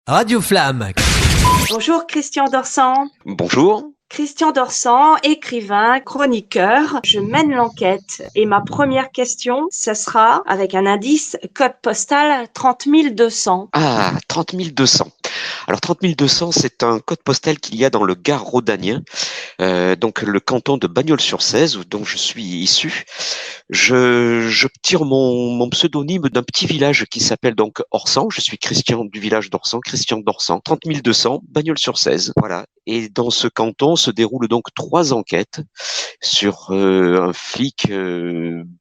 Radio Flamme. Bonjour Christian Dorsan. Bonjour. Christian Dorsan, écrivain, chroniqueur. Je mène l'enquête et ma première question, ce sera avec un indice, code postal 30 200. Ah, 30 200. Alors 30 200, c'est un code postal qu'il y a dans le Gard rhodanien, donc le canton de Bagnols-sur-Cèze, dont je suis issu. Je tire mon pseudonyme d'un petit village qui s'appelle donc Orsan. Je suis Christian du village d'Orsan, Christian d'Orsan. 30 200, Bagnols-sur-Cèze. Voilà. Et dans ce canton se déroulent donc 3 enquêtes sur un flic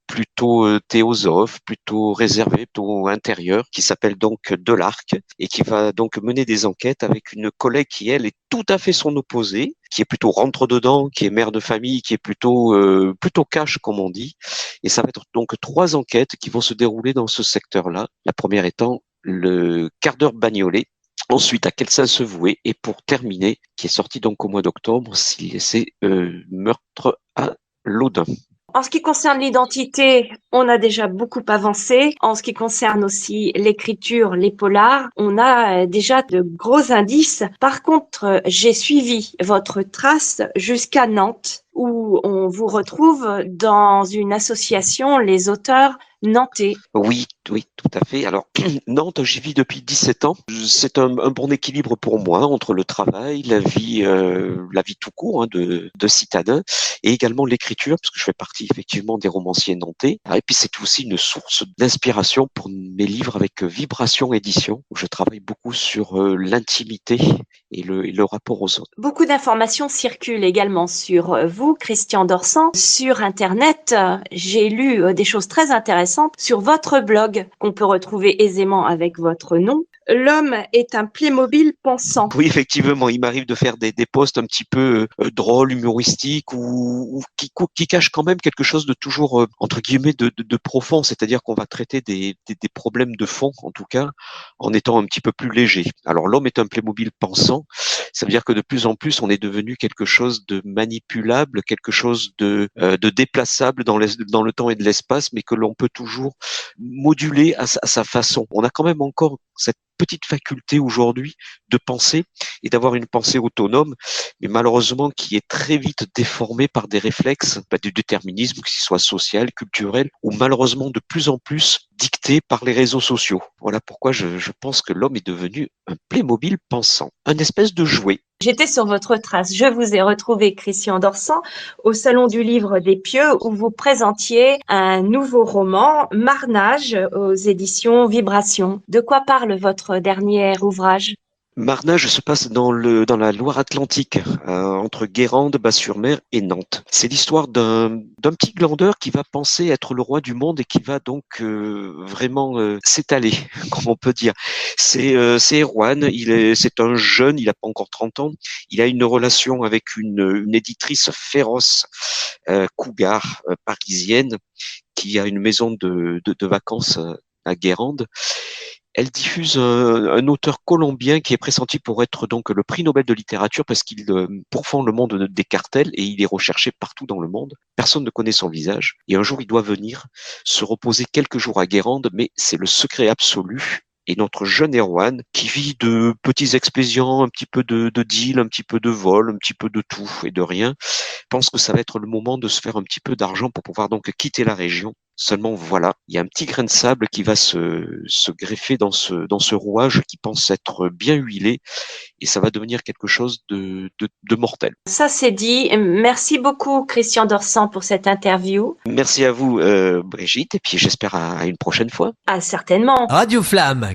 plutôt théosophe, plutôt réservé, plutôt intérieur, qui s'appelle donc Delarc et qui va donc mener des enquêtes avec une collègue qui, elle, est tout à fait son opposé, qui est plutôt rentre-dedans, qui est mère de famille, qui est plutôt cash, comme on dit. Et ça va être donc 3 enquêtes qui vont se dérouler dans ce secteur-là. La première étant le quart d'heure bagnolé. Ensuite, à quel sens se vouer, et pour terminer, qui est sorti donc au mois d'octobre, c'est meurtre à Laudun. En ce qui concerne l'identité, on a déjà beaucoup avancé. En ce qui concerne aussi l'écriture, les polars, on a déjà de gros indices. Par contre, j'ai suivi votre trace jusqu'à Nantes, où on vous retrouve dans une association, les auteurs nantais. Oui, tout à fait. Alors, Nantes, j'y vis depuis 17 ans. C'est un bon équilibre pour moi entre le travail, la vie tout court, de citadin, et également l'écriture, parce que je fais partie effectivement des romanciers nantais. Et puis c'est aussi une source d'inspiration pour mes livres avec Vibration Édition, où je travaille beaucoup sur l'intimité et le rapport aux autres. Beaucoup d'informations circulent également sur vous, Christian Dorsan. Sur Internet, j'ai lu des choses très intéressantes sur votre blog qu'on peut retrouver aisément avec votre nom. L'homme est un Playmobil pensant. Oui, effectivement, il m'arrive de faire des posts un petit peu drôles, humoristiques, ou qui cachent quand même quelque chose de toujours, entre guillemets, de profond, c'est-à-dire qu'on va traiter des problèmes de fond, en tout cas, en étant un petit peu plus léger. Alors, l'homme est un Playmobil pensant, ça veut dire que de plus en plus, on est devenu quelque chose de manipulable, quelque chose de déplaçable dans le temps et de l'espace, mais que l'on peut toujours moduler à sa façon. On a quand même encore cette petite faculté aujourd'hui de penser et d'avoir une pensée autonome, mais malheureusement qui est très vite déformée par des réflexes du déterminisme, que ce soit social, culturel, ou malheureusement de plus en plus dicté par les réseaux sociaux. Voilà pourquoi je pense que l'homme est devenu un Playmobil pensant, un espèce de jouet. J'étais sur votre trace. Je vous ai retrouvé, Christian Dorsan, au Salon du Livre des Pieux, où vous présentiez un nouveau roman, Marnage, aux éditions Vibration. De quoi parle votre dernier ouvrage ? Marnage se passe dans la Loire-Atlantique, entre Guérande, Bas-sur-Mer et Nantes. C'est l'histoire d'un petit glandeur qui va penser être le roi du monde et qui va donc vraiment s'étaler, comme on peut dire. C'est Erwan, c'est un jeune, il n'a pas encore 30 ans, il a une relation avec une éditrice féroce, cougar, parisienne, qui a une maison de vacances à Guérande. Elle diffuse un auteur colombien qui est pressenti pour être donc le prix Nobel de littérature parce qu'il pourfend le monde des cartels et il est recherché partout dans le monde. Personne ne connaît son visage. Et un jour, il doit venir se reposer quelques jours à Guérande, mais c'est le secret absolu. Et notre jeune Erwan, qui vit de petits expédients, un petit peu de deal, un petit peu de vol, un petit peu de tout et de rien, pense que ça va être le moment de se faire un petit peu d'argent pour pouvoir donc quitter la région. Seulement voilà, il y a un petit grain de sable qui va se greffer dans ce rouage qui pense être bien huilé et ça va devenir quelque chose de mortel. Ça, c'est dit. Merci beaucoup, Christian Dorsan, pour cette interview. Merci à vous, Brigitte, et puis j'espère à une prochaine fois. Ah, certainement. Radio Flamme.